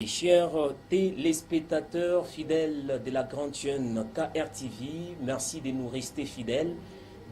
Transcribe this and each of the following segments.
Chers téléspectateurs fidèles de la grande chaîne KRTV, merci de nous rester fidèles.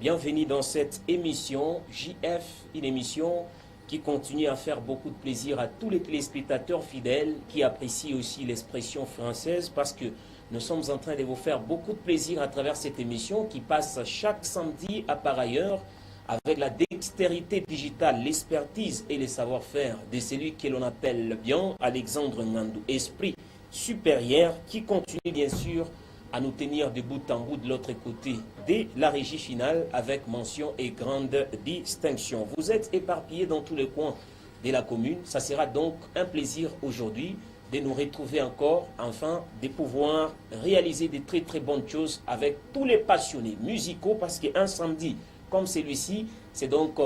Bienvenue dans cette émission JF, une émission qui continue à faire beaucoup de plaisir à tous les téléspectateurs fidèles qui apprécient aussi l'expression française parce que nous sommes en train de vous faire beaucoup de plaisir à travers cette émission qui passe chaque samedi à par ailleurs avec la dextérité digitale, l'expertise et le savoir-faire de celui que l'on appelle bien Alexandre Ngandou, esprit supérieur qui continue bien sûr à nous tenir de bout en bout de l'autre côté de la régie finale avec mention et grande distinction. Vous êtes éparpillés dans tous les coins de la commune. Ça sera donc un plaisir aujourd'hui de nous retrouver encore, enfin de pouvoir réaliser de très très bonnes choses avec tous les passionnés musicaux parce qu'un samedi comme celui-ci, c'est donc,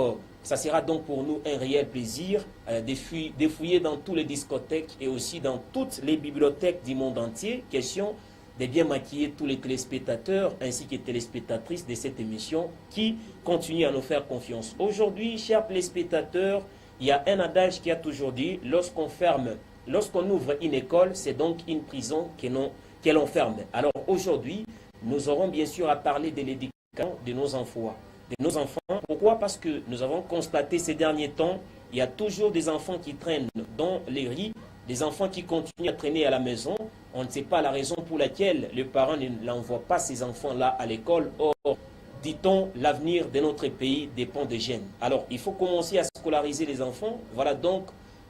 ça sera donc pour nous un réel plaisir de fouiller dans toutes les discothèques et aussi dans toutes les bibliothèques du monde entier. Question de bien maquiller tous les téléspectateurs ainsi que téléspectatrices de cette émission qui continuent à nous faire confiance. Aujourd'hui, chers téléspectateurs, il y a un adage qui a toujours dit, lorsqu'on ouvre une école, c'est donc une prison que l'on ferme. Alors aujourd'hui, nous aurons bien sûr à parler de l'éducation de nos enfants. Pourquoi? Parce que nous avons constaté ces derniers temps, il y a toujours des enfants qui traînent dans les rues, des enfants qui continuent à traîner à la maison. On ne sait pas la raison pour laquelle les parents n'envoient pas ces enfants-là à l'école. Or, dit-on, l'avenir de notre pays dépend des jeunes. Alors, il faut commencer à scolariser les enfants. Voilà donc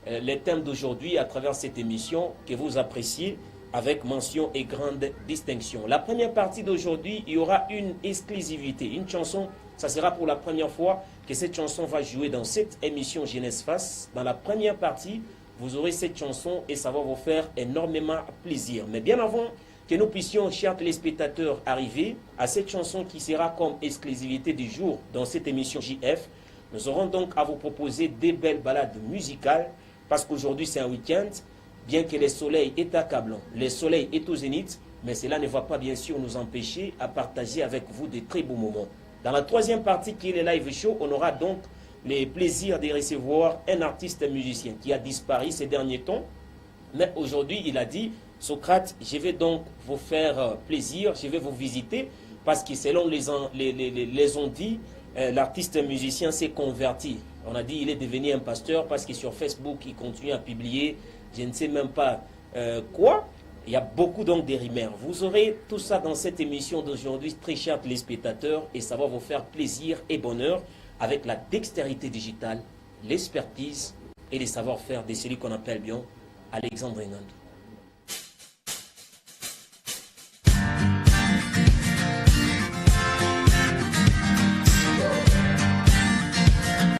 les thèmes d'aujourd'hui à travers cette émission que vous appréciez avec mention et grande distinction. La première partie d'aujourd'hui, il y aura une exclusivité, une chanson. Ça sera pour la première fois que cette chanson va jouer dans cette émission Jeunesse Face. Dans la première partie, vous aurez cette chanson et ça va vous faire énormément plaisir. Mais bien avant que nous puissions, chers téléspectateurs, arriver à cette chanson qui sera comme exclusivité du jour dans cette émission JF, nous aurons donc à vous proposer des belles balades musicales parce qu'aujourd'hui c'est un week-end. Bien que le soleil est accablant, le soleil est au zénith, mais cela ne va pas bien sûr nous empêcher à partager avec vous de très beaux moments. Dans la troisième partie qui est le live show, on aura donc le plaisir de recevoir un artiste musicien qui a disparu ces derniers temps. Mais aujourd'hui, il a dit, Socrate, je vais donc vous faire plaisir, je vais vous visiter, parce que selon les on dit, l'artiste musicien s'est converti. On a dit il est devenu un pasteur parce que sur Facebook, il continue à publier, je ne sais même pas quoi. Il y a beaucoup donc de rumeurs. Vous aurez tout ça dans cette émission d'aujourd'hui, très chers téléspectateurs, et ça va vous faire plaisir et bonheur avec la dextérité digitale, l'expertise et les savoir-faire de celui qu'on appelle bien Alexandre Ngandou.